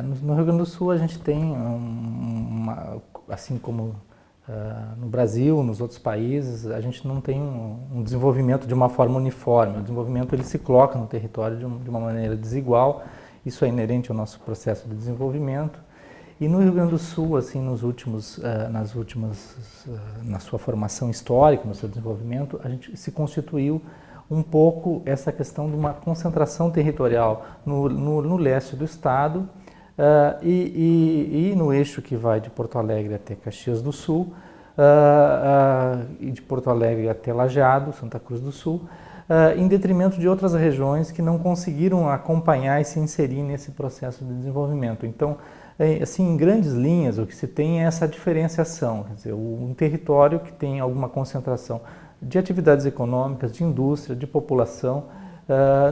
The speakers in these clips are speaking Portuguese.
No Rio Grande do Sul a gente tem, assim como no Brasil, nos outros países, a gente não tem um desenvolvimento de uma forma uniforme. O desenvolvimento ele se coloca no território de uma maneira desigual. Isso é inerente ao nosso processo de desenvolvimento. E no Rio Grande do Sul, assim, na sua formação histórica, no seu desenvolvimento, a gente se constituiu um pouco essa questão de uma concentração territorial no leste do estado e no eixo que vai de Porto Alegre até Caxias do Sul e de Porto Alegre até Lajeado, Santa Cruz do Sul, em detrimento de outras regiões que não conseguiram acompanhar e se inserir nesse processo de desenvolvimento. Então, assim, em grandes linhas, o que se tem é essa diferenciação, quer dizer, um território que tem alguma concentração de atividades econômicas, de indústria, de população,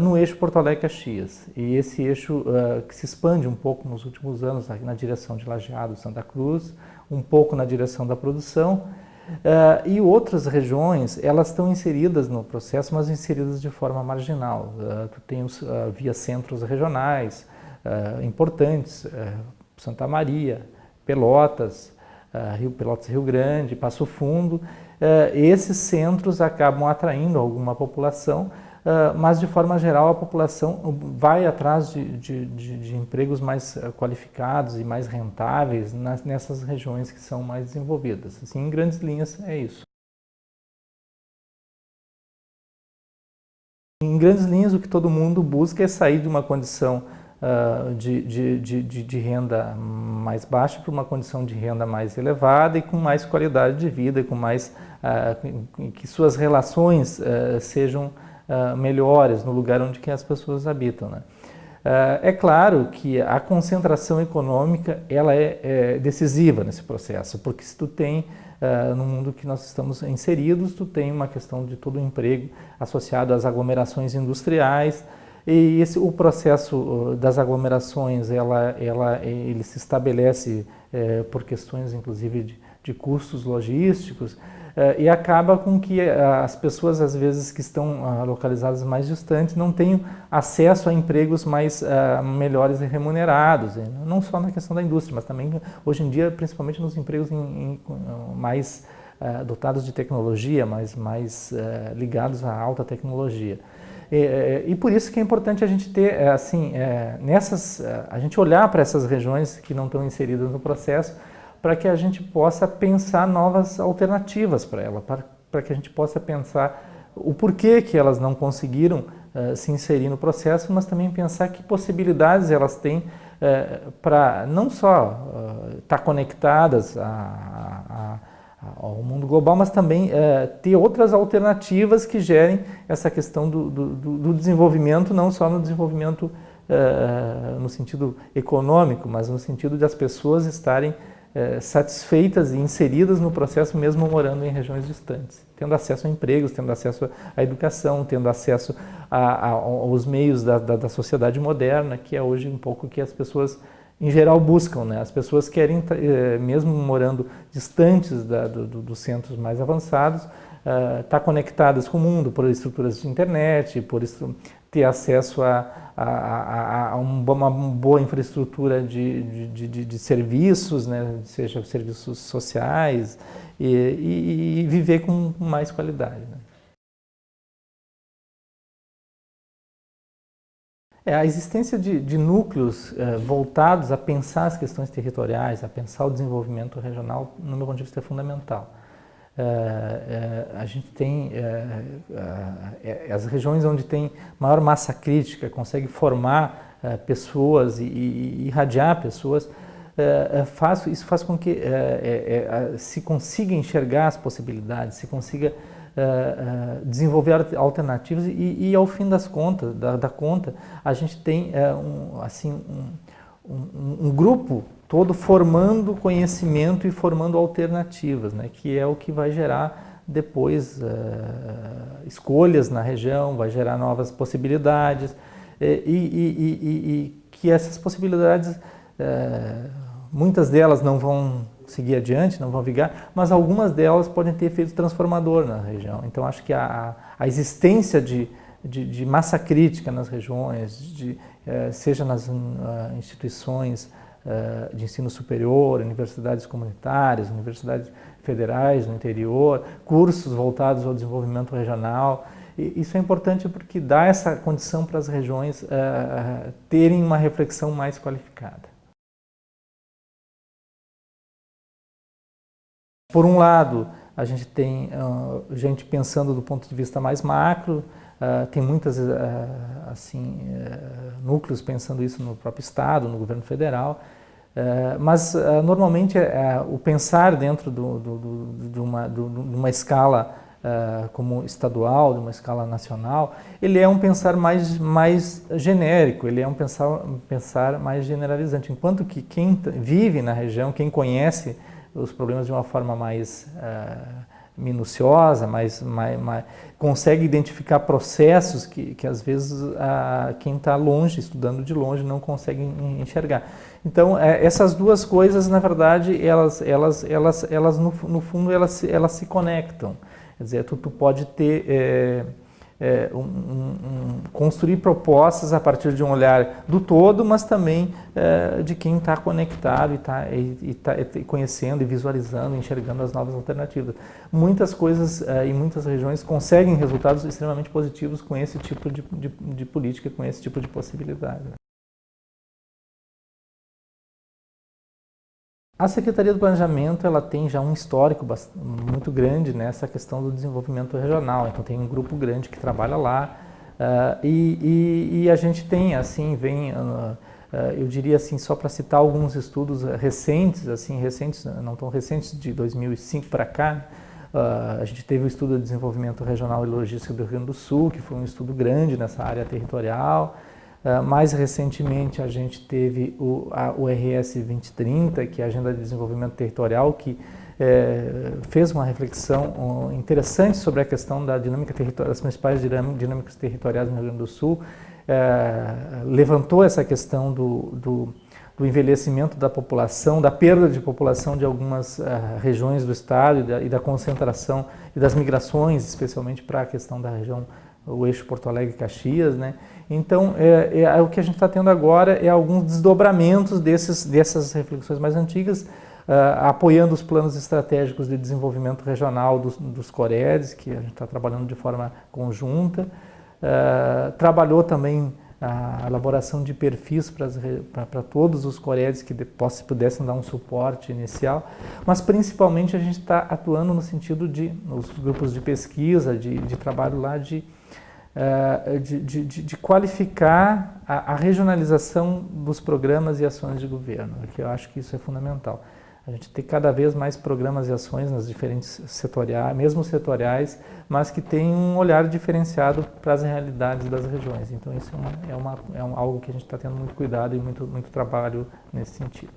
no eixo Porto Alegre-Caxias. E esse eixo que se expande um pouco nos últimos anos na direção de Lajeado, Santa Cruz, um pouco na direção da produção, e outras regiões, elas estão inseridas no processo, mas inseridas de forma marginal. Tu tem via centros regionais importantes, Santa Maria, Pelotas, Rio Grande, Passo Fundo. Esses centros acabam atraindo alguma população, mas de forma geral a população vai atrás de empregos mais qualificados e mais rentáveis nessas regiões que são mais desenvolvidas. Assim, em grandes linhas é isso. Em grandes linhas, o que todo mundo busca é sair de uma condição de renda mais baixa para uma condição de renda mais elevada e com mais qualidade de vida, com mais que suas relações sejam melhores no lugar onde que as pessoas habitam, né? É claro que a concentração econômica ela é decisiva nesse processo, porque se tu tem no mundo que nós estamos inseridos, tu tem uma questão de todo o emprego associado às aglomerações industriais. E o processo das aglomerações, ele se estabelece por questões, inclusive, de custos logísticos e acaba com que as pessoas, às vezes, que estão localizadas mais distantes, não tenham acesso a empregos melhores e remunerados, não só na questão da indústria, mas também, hoje em dia, principalmente nos empregos mais dotados de tecnologia, mais ligados à alta tecnologia. E por isso que é importante a gente ter, a gente olhar para essas regiões que não estão inseridas no processo, para que a gente possa pensar novas alternativas para ela, para que a gente possa pensar o porquê que elas não conseguiram se inserir no processo, mas também pensar que possibilidades elas têm para não só estar conectadas ao mundo global, mas também ter outras alternativas que gerem essa questão do desenvolvimento, não só no desenvolvimento no sentido econômico, mas no sentido de as pessoas estarem satisfeitas e inseridas no processo mesmo morando em regiões distantes, tendo acesso a empregos, tendo acesso à educação, tendo acesso aos meios da sociedade moderna, que é hoje um pouco que as pessoas em geral buscam, né? As pessoas querem, mesmo morando distantes dos centros mais avançados, estar conectadas com o mundo por estruturas de internet, por ter acesso a uma boa infraestrutura de serviços, né? Seja serviços sociais, e viver com mais qualidade, né? A existência de núcleos voltados a pensar as questões territoriais, a pensar o desenvolvimento regional, no meu ponto de vista, é fundamental. A gente tem as regiões onde tem maior massa crítica, consegue formar pessoas e irradiar pessoas, isso faz com que se consiga enxergar as possibilidades, se consiga desenvolver alternativas e ao fim das contas, da conta, a gente tem um grupo todo formando conhecimento e formando alternativas, né, que é o que vai gerar depois escolhas na região, vai gerar novas possibilidades e que essas possibilidades, muitas delas não vão seguir adiante, não vão vigar, mas algumas delas podem ter efeito transformador na região. Então acho que a existência de de massa crítica nas regiões, seja nas instituições de ensino superior, universidades comunitárias, universidades federais no interior, cursos voltados ao desenvolvimento regional. E isso é importante porque dá essa condição para as regiões terem uma reflexão mais qualificada. Por um lado, a gente tem gente pensando do ponto de vista mais macro, tem muitas núcleos pensando isso no próprio Estado, no governo federal, mas normalmente o pensar dentro de uma escala como estadual, de uma escala nacional, ele é um pensar mais genérico, ele é um pensar mais generalizante, enquanto que quem vive na região, quem conhece os problemas de uma forma mais minuciosa, consegue identificar processos que às vezes quem está longe, estudando de longe, não consegue enxergar. Então, essas duas coisas, na verdade, elas no fundo, elas se conectam. Quer dizer, tu pode ter construir propostas a partir de um olhar do todo, mas também de quem está conectado e está conhecendo e visualizando, enxergando as novas alternativas. Muitas coisas em muitas regiões conseguem resultados extremamente positivos com esse tipo de política, com esse tipo de possibilidade. A Secretaria do Planejamento ela tem já um histórico muito grande nessa questão do desenvolvimento regional, então tem um grupo grande que trabalha lá e a gente tem, assim, eu diria assim, só para citar alguns estudos recentes, não tão recentes, de 2005 para cá, a gente teve o estudo de desenvolvimento regional e logística do Rio Grande do Sul, que foi um estudo grande nessa área territorial. Mais recentemente, a gente teve o RS 2030, que é a Agenda de Desenvolvimento Territorial, que fez uma reflexão interessante sobre a questão da dinâmica territorial, das principais dinâmicas territoriais no Rio Grande do Sul, levantou essa questão do envelhecimento da população, da perda de população de algumas regiões do estado e da concentração e das migrações, especialmente para a questão da região, o eixo Porto Alegre-Caxias, né? Então, o que a gente está tendo agora é alguns desdobramentos dessas reflexões mais antigas, apoiando os planos estratégicos de desenvolvimento regional dos COREDs, que a gente está trabalhando de forma conjunta. Trabalhou também a elaboração de perfis para todos os COREDs que pudessem dar um suporte inicial, mas principalmente a gente está atuando no sentido nos grupos de pesquisa, de trabalho lá, de qualificar a regionalização dos programas e ações de governo, que eu acho que isso é fundamental. A gente tem cada vez mais programas e ações nas diferentes setoriais, mesmo setoriais, mas que tem um olhar diferenciado para as realidades das regiões. Então isso é algo que a gente está tendo muito cuidado e muito trabalho nesse sentido.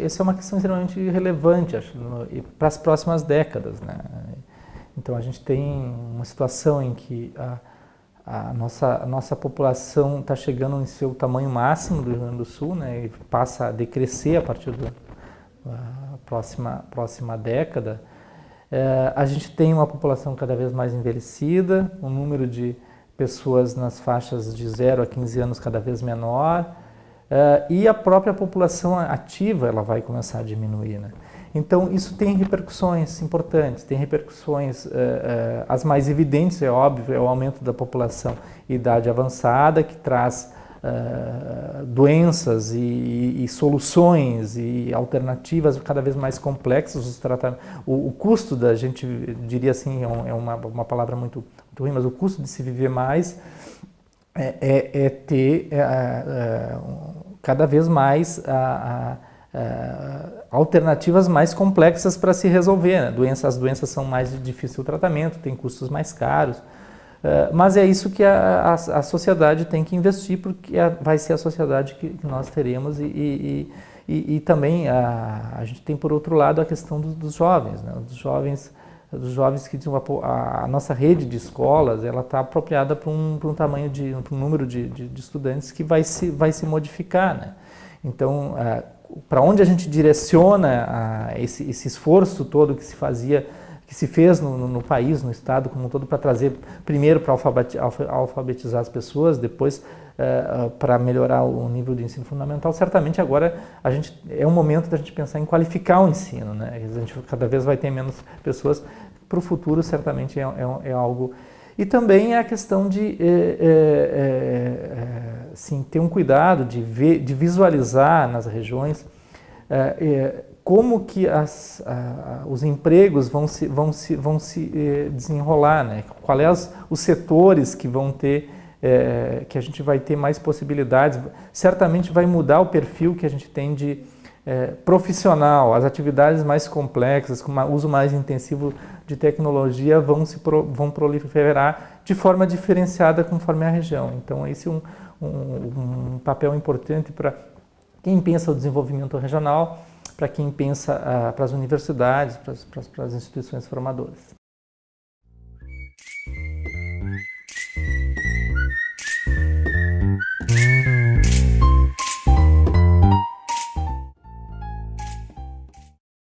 Essa é uma questão extremamente relevante, acho, para as próximas décadas, né? Então a gente tem uma situação em que a nossa população está chegando em seu tamanho máximo do Rio Grande do Sul, né, e passa a decrescer a partir da próxima década. A gente tem uma população cada vez mais envelhecida, um número de pessoas nas faixas de 0 a 15 anos cada vez menor, e a própria população ativa ela vai começar a diminuir, né? Então isso tem repercussões importantes, tem repercussões, as mais evidentes, é óbvio, é o aumento da população em idade avançada, que traz doenças e soluções e alternativas cada vez mais complexas. O custo a gente diria assim, é uma palavra muito ruim, mas o custo de se viver mais é ter cada vez mais alternativas mais complexas para se resolver, né? As doenças são mais de difícil tratamento, têm custos mais caros, mas é isso que a sociedade tem que investir, porque vai ser a sociedade que nós teremos e também a gente tem, por outro lado, a questão dos jovens, né? Dos jovens que a nossa rede de escolas ela está apropriada para um tamanho para um número de estudantes que vai se modificar, né? Então, para onde a gente direciona esse esforço todo que se fazia, que se fez no país, no estado como um todo, para trazer primeiro para alfabetizar as pessoas, depois para melhorar o nível de ensino fundamental. Certamente agora é um momento da gente pensar em qualificar o ensino, né? A gente cada vez vai ter menos pessoas. Para o futuro, certamente é algo. E também é a questão de sim, ter um cuidado de visualizar nas regiões como que os empregos vão se desenrolar, né? Quais os setores que vão ter, que a gente vai ter mais possibilidades. Certamente vai mudar o perfil que a gente tem de profissional, as atividades mais complexas, com uso mais intensivo de tecnologia vão proliferar de forma diferenciada conforme a região. Então esse é um papel importante para quem pensa o desenvolvimento regional, para quem pensa para as universidades, para as instituições formadoras.